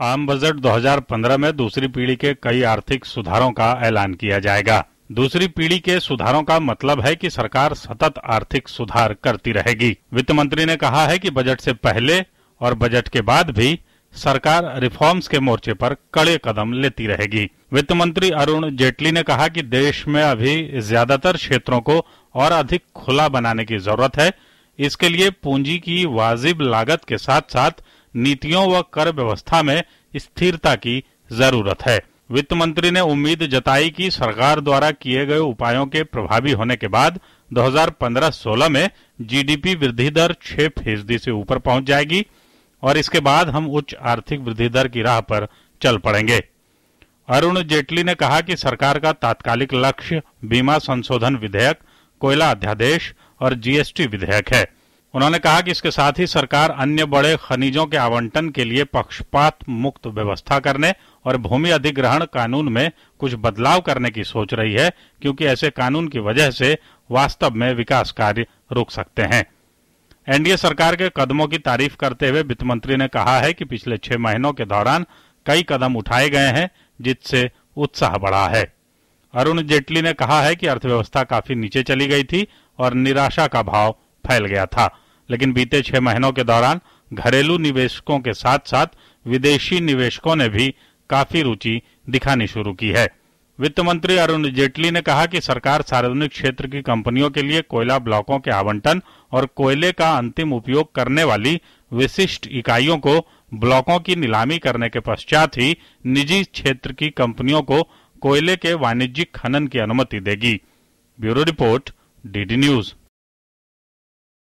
आम बजट 2015 में दूसरी पीढ़ी के कई आर्थिक सुधारों का ऐलान किया जाएगा। दूसरी पीढ़ी के सुधारों का मतलब है कि सरकार सतत आर्थिक सुधार करती रहेगी। वित्त मंत्री ने कहा है कि बजट से पहले और बजट के बाद भी सरकार रिफॉर्म्स के मोर्चे पर कड़े कदम लेती रहेगी। वित्त मंत्री अरुण जेटली ने कहा कि देश में अभी ज्यादातर क्षेत्रों को और अधिक खुला बनाने की जरूरत है। इसके लिए पूंजी की वाजिब लागत के साथ साथ नीतियों व कर व्यवस्था में स्थिरता की जरूरत है। वित्त मंत्री ने उम्मीद जताई कि सरकार द्वारा किए गए उपायों के प्रभावी होने के बाद 2015-16 में जीडीपी वृद्धि दर 6% से ऊपर पहुंच जाएगी और इसके बाद हम उच्च आर्थिक वृद्धि दर की राह पर चल पड़ेंगे। अरुण जेटली ने कहा कि सरकार का तात्कालिक लक्ष्य बीमा संशोधन विधेयक, कोयला अध्यादेश और जीएसटी विधेयक है। उन्होंने कहा कि इसके साथ ही सरकार अन्य बड़े खनिजों के आवंटन के लिए पक्षपात मुक्त व्यवस्था करने और भूमि अधिग्रहण कानून में कुछ बदलाव करने की सोच रही है, क्योंकि ऐसे कानून की वजह से वास्तव में विकास कार्य रुक सकते हैं। एनडीए सरकार के कदमों की तारीफ करते हुए वित्त मंत्री ने कहा है कि पिछले 6 महीनों के दौरान कई कदम उठाए गए हैं जिससे उत्साह बढ़ा है। अरुण जेटली ने कहा है कि अर्थव्यवस्था काफी नीचे चली गई थी और निराशा का भाव फैल गया था, लेकिन बीते 6 महीनों के दौरान घरेलू निवेशकों के साथ साथ विदेशी निवेशकों ने भी काफी रुचि दिखानी शुरू की है। वित्त मंत्री अरुण जेटली ने कहा कि सरकार सार्वजनिक क्षेत्र की कंपनियों के लिए कोयला ब्लॉकों के आवंटन और कोयले का अंतिम उपयोग करने वाली विशिष्ट इकाइयों को ब्लॉकों की नीलामी करने के पश्चात ही निजी क्षेत्र की कंपनियों को कोयले के वाणिज्यिक खनन की अनुमति देगी। Bureau report, DD news.